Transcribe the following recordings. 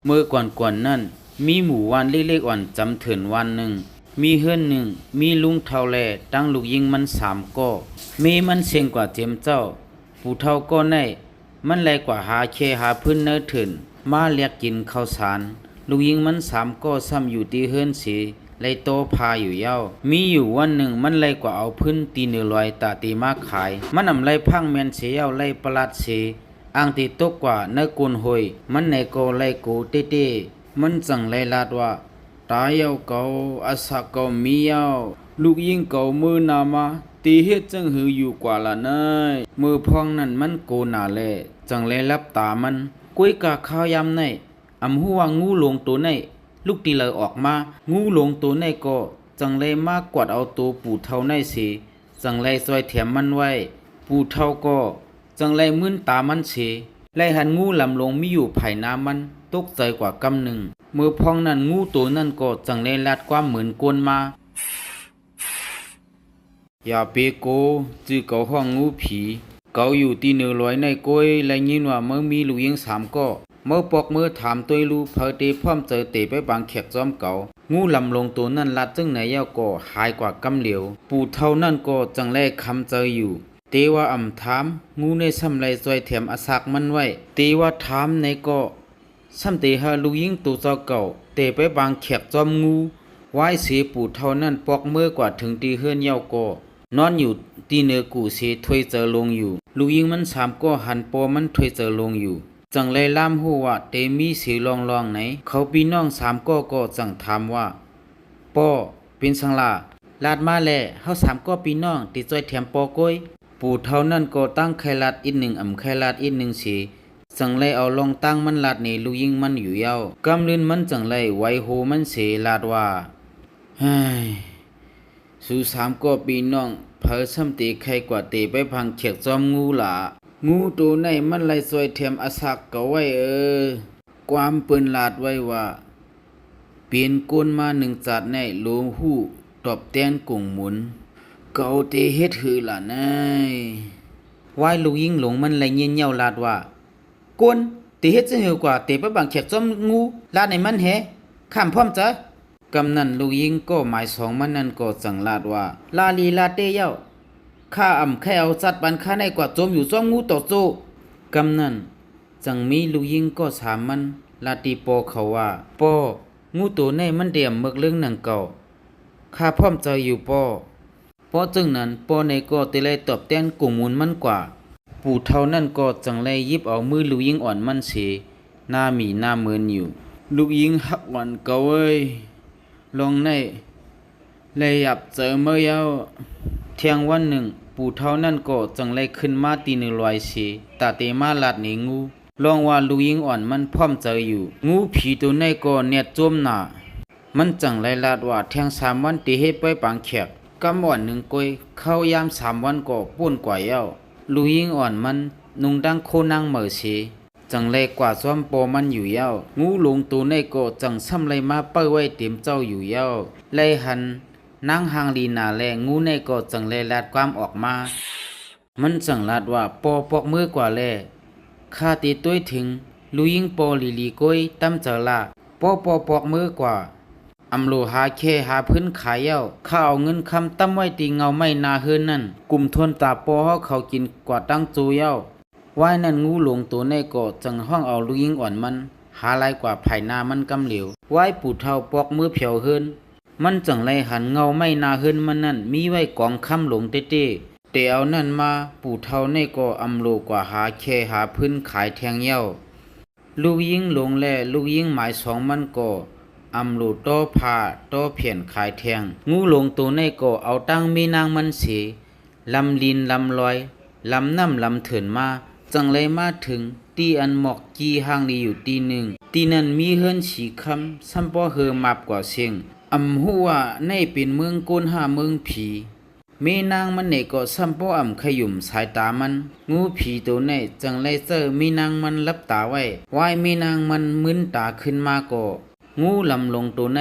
เมื่อก่อนนั่นมีหมู่วันเล็กๆอ่อนจำเถินวันหนึ่งมีเฮือนหนึ่งมีลุงเท่าแลตั้งลูกยิงมัน3ก้อเมมันเสียงกว่าเจียมเจ้าผู้เท่าก็ในมันแลกว่าหาเคหาพื้นเนื้อเถินมาเรียกกินข้าวสารลูกยิงมัน3ก้อซ้ำอยู่ที่เฮือนสีเลยโตพาอยู่เย้ามีอยู่วันหนึ่งมันเลยกว่าเอาพื้นตีเนื้อลอยตาตีมาขายมันนำไล่พังแมนเสียเย้าไล่ประหลัดเสียอ่างตีตกกว่าเนื้อกุนหอยมันในโกไล่กูเต้ๆมันจังไล่ลาดว่าตายเย้าเก่าอาศักเก่ามีเย้าลูกยิงเก่ามือนามาตีเฮ็ดจังหืออยู่กว่าละเนยมือพองนั่นมันโกนาแลจังไล่รับตามันกุ้ยกะข้าวยำในอำหัวงูหลงตัวในลูกตีเลยออกมางูหลงตัวในก็จังเลยมากกวาดเอาตัวปู่เท่าในสิจังเลยซอยแถมมันไว้ปู่เท่าก็จังเลยมึนตามันเสไล่หันงูลำลงมีอยู่ภายน้ำมันตกใจกว่ากำหนึ่งมือพองนั่นงูตัวนั่นก็จังเลยลัดความเหมือนกวนมาอย่าเปโกจื้อเกาห้องงูผีเกาอยู่ที่เนื้อลอยในกล้วยและยินว่าเมื่อมีลูกยิง3ก็เมื่อปอกมือถามตัวลูเพอเตพร้อมเจอเตไปบางแขกจอมเก่างูลำลงตัวนั่นลัดจึงไหนเย้าก็หายกว่ากำเหลียวปู่เท่านั่นก็จังแลคำเจออยู่เตว่าอ่ำถามงูในซ้ำไรซอยแถมอาศักมันไว้เตว่าถามในก็ซ้ำเตหาลูกยิงตัวเจ้าเก่าเตไปบางแขกจอมงูไว้เสียปู่เท่านั่นปอกมือกว่าถึงตีเฮือนเย้าก็นอนอยู่ตีเนื้อกูเสถวยเจอลงอยู่ลูกยิงมัน3ก็หันปอมันถวยเจอลงอยู่จังเลยล่ามหูว่าเตมีสีลองไหนเขาพี่น้อง3ก็จังถามว่าป้อเป็นสังลาลาดมาแลเฮา3ก็พี่น้องติจอยแถมปอก้อยปู่เท่านั้นก็ตั้งไข่ลาดอีก1ไข่ลาดอีก1สีจังเลยเอาลองตั้งมันลาดนี่ลูกยิงมันอยู่ยาวกำลื่นมันจังเลยไว้โหมันเสลาดว่าเฮ้ยสู่3ก็พี่น้องเผอซ้ำตีไข่กว่าเตไปพังเขียกจอมงูหล่ะงูตัวในมันไล่ซอยเทียมอาศักก็ไว้ความเปิ้นลาดไว้ว่าเปลี่ยนก้นมา1จัดในโลหู้ตอบแตนกุ่งหมุนเกาเตเฮ็ดหือล่ะนายไว้ลูกยิงหลงมันไล่เงี้ยเหี่ยวลาดว่าก้นเตเฮ็ดจังหือกว่าเตไปบังแขกจอมงูลาดในมันแฮข้ามพร้อมจ้ะกำนันลูกยิงก็หมาย2มันนั่นก็จังลาดว่าลาลีลาเตเย้าข้าแค่เอาจัดบันข้าในกว่าโจมอยู่ซ่อมงูต่อโจกำนันจังมีลูกยิงก็ถามมันลาตีปอเขาว่าปองูตัวในมันเดี่ยมเมึกเรื่องหนังเก่าข้าพร้อมใจอยู่ปอจึงนั้นปอในก็ติเลยตอบแทนกุ่มมูลมันกว่าปู่เท่านั่นก็จังเลยยิบเอามือลูกยิงอ่อนมันเสหน้ามีหน้าเมินอยู่ลูกยิงหักหวันเก่าเอ้ยลงในเลยหยับเจอเมื่อยาวเที่ยงวันหนึ่งปู่เท่านั่นก็จังเลยขึ้นมาตีหนึ่งลอยสีตาเตมาลาดหนีงูลองว่าลูกยิงอ่อนมันพร้อมเจออยู่งูผีตัวในก็เนียดจมหนามันจังเลยลาดว่าเที่ยง3วันตีให้ไปปางแขกกำอ่อน1ก้อยเข้ายาม3วันก็ป่นกว่าเย้าลูกยิงอ่อนมันนุงดังโคนังเหม่อสีจังเลยกว่าซ้อมปอมันอยู่เย้างูหลงตัวในก็จังซ้ำเลยมาเป้ไว้เต็มเจ้าอยู่เย้าเลยหันนางหางลีนาแลงูในก็จังเลยลาดความออกมามันจังลาดว่าปอปอกมือกว่าแลข้าตีต้วยถึงลูยิงปอลีก้อยตั้มเจอละปอปอกมือกว่าอำโลหาเคหาพื้นขายเย้าข้าเอาเงินคำตั้มไว้ตีเงาไม่นาเฮือนนั่นกลุ่มทนตาปอเขากินกว่าตั้งจูเย้าว่ายนั่นงูหลงตัวในก็จังห้องเอาลูยิงอ่อนมันหาลายกว่าภายนามันกำเหลวว่ายปู่เท่าปอกมือเผียวเฮือนมันจังไรหันเงาไม่นาเฮือนมันนั่นมีไว้กองคำหลงเต้แต่เอานั่นมาปู่เท่าในก็อำโลกว่าหาแค่หาพื้นขายแทงเย้าลูกยิงหลงแลลูกยิงหมาย2มันก็อำโลต้อผ้าต้อเพียนขายแทงงูหลงตัวในก็เอาตั้งมีนางมันเสีลำลินลำลอยลำน้ำลำเถินมาจังไรมาถึงตีอันหมอกจีห่างลีอยู่ตีหนึ่งตีนั้นมีเฮือนสีคำซ้ำป้อเฮือมาบกว่าเสียงอำหัวในเป็นเมืองโกนหาเมืองผีเมนางมันเนก็ซ้ำป้อขยุ่มสายตามันงูผีตัวในจังไรเจอมีนางมันลับตาไว้วายมีนางมันมึนตาขึ้นมาก็งูลำลงตัวใน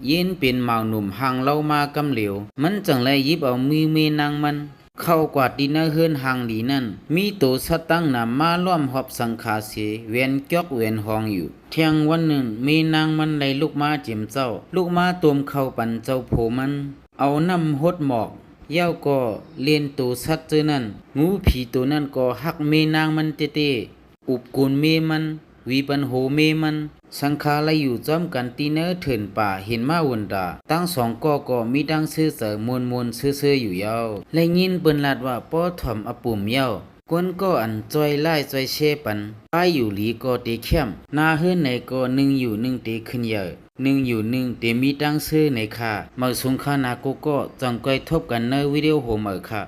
เย็นเป็นเมาหนุ่มห่างเล่ามากำเหลวมันจังไรยิบเอามือเมนางมัน เข้ากว่าตีเนอเฮือนหางหลีนั่นมีตัวสตั้งนำมาร่วมหอบสังขาเสเวียนจอกเวียนหองอยู่เที่ยงวันหนึ่งมีนางมันไหลลูกมาเจิมเจ้าลูกมาตวมเข้าปันเจ้าโผมันเอาน้ำหดหมอกเย้าก็เลียนตัวสัตว์เจอนั่นงูผีตัวนั่นก็หักเมนางมันเตอุบกุนเมมันวีปันโหเมมันสังขาไลอยู่จอมกันตีเนอเถินป่าเห็นมาวนดาตั้งสองก็มีดังซื่อเสมวนซื่ออยู่ยาวและยินเปิ้นลาดว่าป้อถ่อมอปุ่มเย้ากวนก็อันจอยไล่จอยเชปันป้ายอยู่หลีก็เตเข้มนาเฮือนไหนก็หนึ่งอยู่หนึ่งเตขึ้นเยอะหนึ่งอยู่หนึ่งเตมีตั้งซื่อในค่ะเมื่อสงครานาโกก็จังก้อยทบกันในวิดีโอโหมค่ะ